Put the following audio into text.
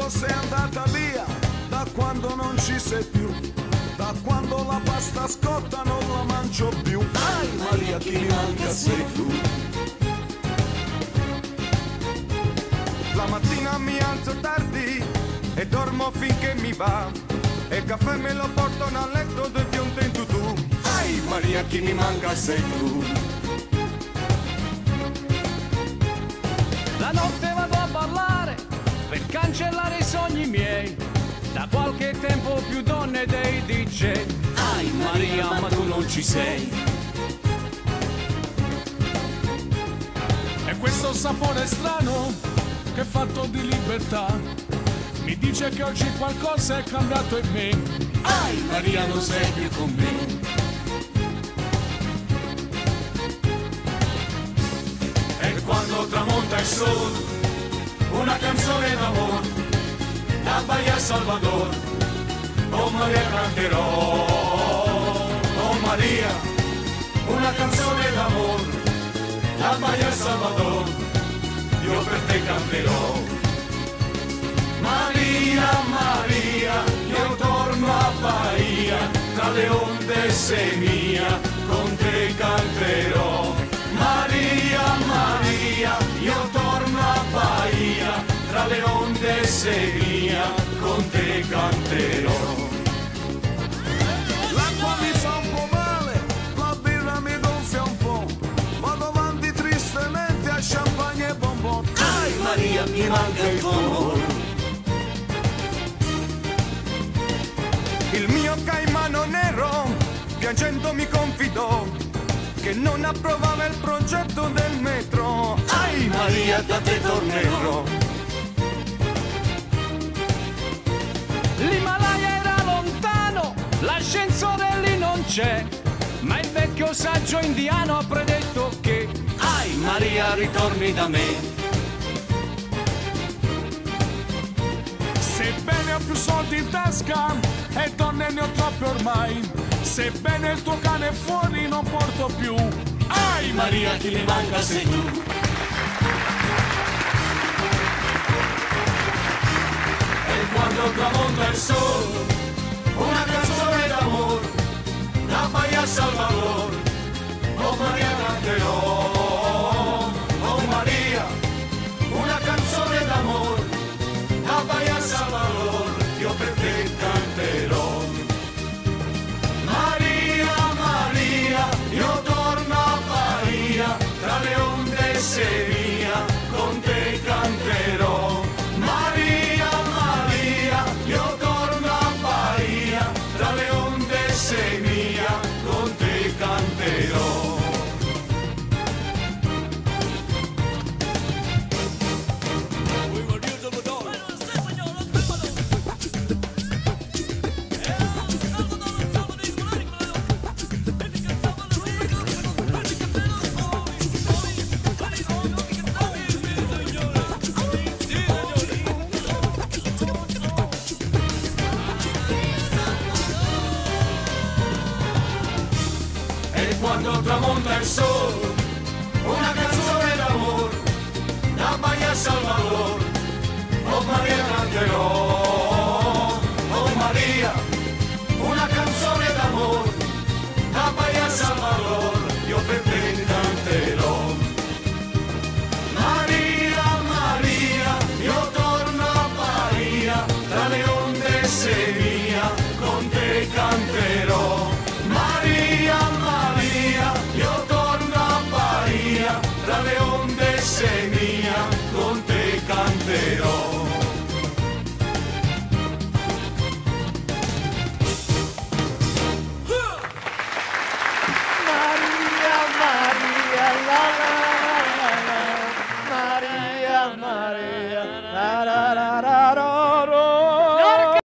quando sei andata via, da quando non ci sei più, da quando la pasta scotta non la mangio più. Ai Maria, chi mi manca sei tu. La mattina mi alzo tardi e dormo finché mi va, e il caffè me lo portano a letto del biondo in tutù. Ai Maria, chi mi manca sei tu. La notte vado a ballare per cancellare i sogni miei, da qualche tempo più donne dei DJ. Ai Maria, ma tu non ci sei. E questo sapore strano che è fatto di libertà mi dice che oggi qualcosa è cambiato in me. Ai Maria, non sei più con me. E quando tramonta il sole, una canzone d'amore, da Bahia Salvador, oh Maria canterò. Oh Maria, una canzone d'amore, da Bahia Salvador, io per te canterò. Maria, Maria, io torno a Bahia, tra le onde sei mia, con te canterò. Maria, Maria, io torno a Bahia, tra le onde sei mia, con te canterò. L'acqua mi fa un po' male, la birra mi gonfia un po', vado avanti tristemente a champagne e bonbon. Ai Maria, mi manca il tuo amore. Il mio caimano nero piangendo mi confidò che non approvava il progetto del metro. Ai Maria, da te tornerò. L'Himalaya era lontano, l'ascensore lì non c'è, ma il vecchio saggio indiano ha predetto che ai Maria, ritorni da me. Sebbene ho più soldi in tasca e donne ne ho troppe ormai, sebbene il tuo cane è fuori non porto più. Ai Maria, chi mi manca sei tu. E quando tramonta il sole, una canzone d'amore, da Bahia Salvador, oh Maria canterò. Oh Maria, una canzone d'amore, da Bahia Salvador, io per te canterò. Maria, Maria, io torno a Bahia, tra le onde sei mia, con te canterò. Maria, Maria, io torno a Bahia, tra le onde sei mia, con te canterò. Quando tramonta il sole,